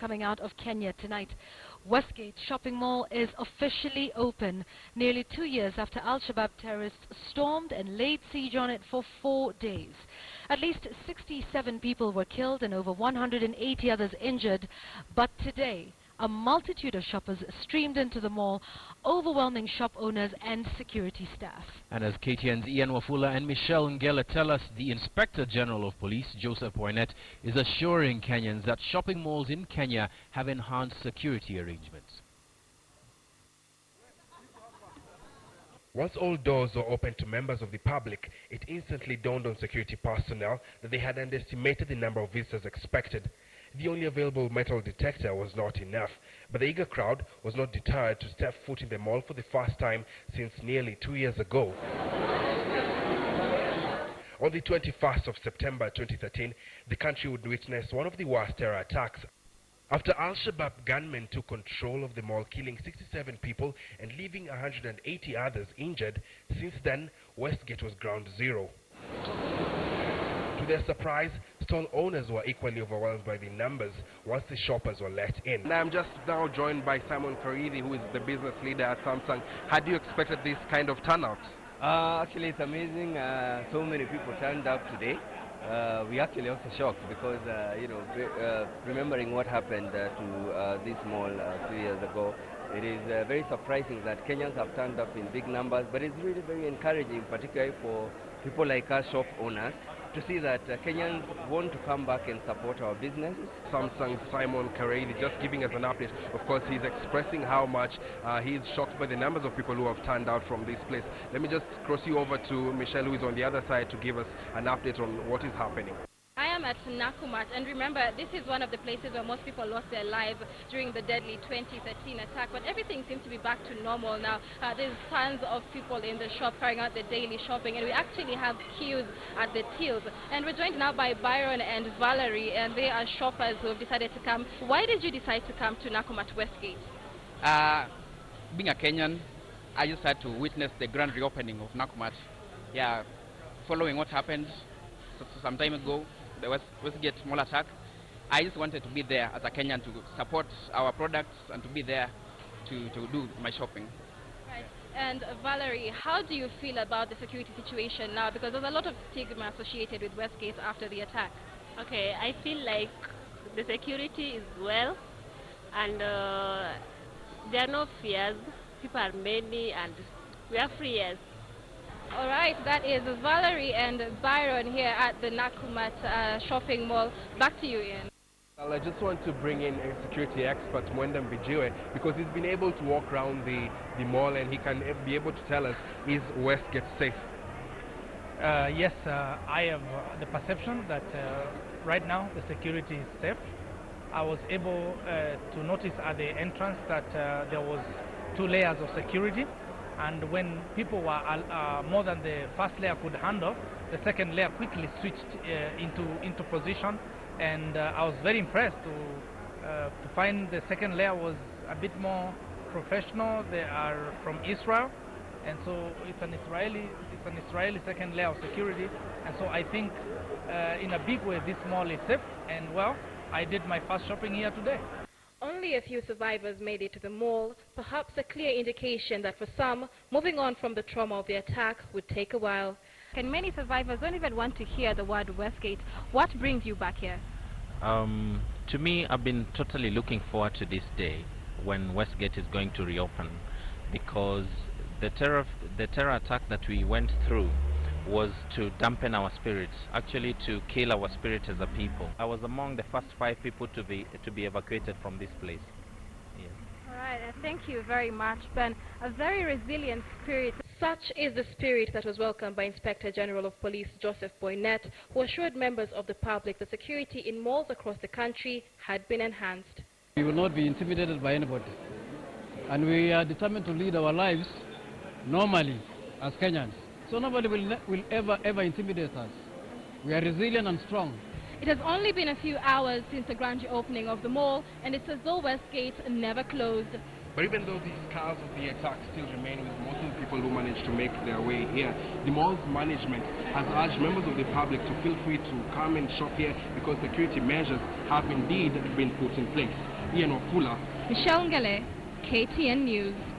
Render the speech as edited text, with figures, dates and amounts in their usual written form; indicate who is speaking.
Speaker 1: coming out of Kenya tonight. Westgate Shopping Mall is officially open nearly 2 years after Al-Shabaab terrorists stormed and laid siege on it for 4 days. At least 67 people were killed and over 180 others injured. But today, a multitude of shoppers streamed into the mall, overwhelming shop owners and security staff.
Speaker 2: And as KTN's Ian Wafula and Michelle Ngela tell us, the Inspector General of Police, Joseph Boynet, is assuring Kenyans that shopping malls in Kenya have enhanced security arrangements.
Speaker 3: Once all doors were open to members of the public, it instantly dawned on security personnel that they had underestimated the number of visitors expected. The only available metal detector was not enough, but the eager crowd was not deterred to step foot in the mall for the first time since nearly 2 years ago. On the 21st of September 2013, the country would witness one of the worst terror attacks after Al-Shabaab gunmen took control of the mall, killing 67 people and leaving 180 others injured. Since then, Westgate was ground zero. To their surprise, stall owners were equally overwhelmed by the numbers once the shoppers were let in. And I'm just now joined by Simon Karidi, who is the business leader at Samsung. Had you expected this kind of turnout?
Speaker 4: Actually, it's amazing. So many people turned up today. We actually also shocked because, remembering what happened to this mall 2 years ago, it is very surprising that Kenyans have turned up in big numbers, but it's really very encouraging, particularly for people like us shop owners, to see that Kenyans want to come back and support our businesses.
Speaker 3: Samsung Simon Kareli just giving us an update. Of course, he's expressing how much he's shocked by the numbers of people who have turned out from this place. Let me just cross you over to Michelle, who is on the other side, to give us an update on what is happening.
Speaker 5: I am at Nakumatt, and remember, this is one of the places where most people lost their lives during the deadly 2013 attack, but everything seems to be back to normal now. There's tons of people in the shop carrying out their daily shopping, and we actually have queues at the tills. And we're joined now by Byron and Valerie, and they are shoppers who have decided to come. Why did you decide to come to Nakumatt Westgate?
Speaker 6: Being a Kenyan, I just had to witness the grand reopening of Nakumatt. Yeah, following what happened some time ago, the Westgate Mall attack, I just wanted to be there as a Kenyan to support our products and to be there to do my shopping.
Speaker 5: Right. And Valerie, how do you feel about the security situation now? Because there's a lot of stigma associated with Westgate after the attack.
Speaker 7: Okay, I feel like the security is well, and there are no fears. People are many and we are free as.
Speaker 5: All right, that is Valerie and Byron here at the Nakumatt shopping mall. Back to you, Ian.
Speaker 3: Well, I just want to bring in a security expert, Mwenda Mbijiwe, because he's been able to walk around the mall and he can be able to tell us, is Westgate safe?
Speaker 8: Yes, I have the perception that right now the security is safe. I was able to notice at the entrance that there was 2 layers of security. And when people were more than the first layer could handle, the second layer quickly switched into position, and I was very impressed to find the second layer was a bit more professional. They are from Israel, and so it's an Israeli second layer of security, and so I think in a big way this mall is safe. And well, I did my first shopping here today.
Speaker 5: Only a few survivors made it to the mall, perhaps a clear indication that for some, moving on from the trauma of the attack would take a while. And many survivors don't even want to hear the word Westgate. What brings you back here?
Speaker 2: To me, I've been totally looking forward to this day when Westgate is going to reopen, because the terror attack that we went through was to dampen our spirits, actually to kill our spirit as a people. I was among the first 5 people to be evacuated from this place. Yes.
Speaker 5: All right, thank you very much, Ben. A very resilient spirit. Such is the spirit that was welcomed by Inspector General of Police Joseph Boynet, who assured members of the public that security in malls across the country had been enhanced.
Speaker 9: We will not be intimidated by anybody, and we are determined to lead our lives normally as Kenyans. So nobody will ever intimidate us. We are resilient and strong.
Speaker 5: It has only been a few hours since the grand opening of the mall, and it's as though Westgate never closed.
Speaker 3: But even though the scars of the attack still remain with most of the people who managed to make their way here, the mall's management has urged members of the public to feel free to come and shop here because security measures have indeed been put in place.
Speaker 10: Ian Wafula.
Speaker 5: Michelle Ngele, KTN News.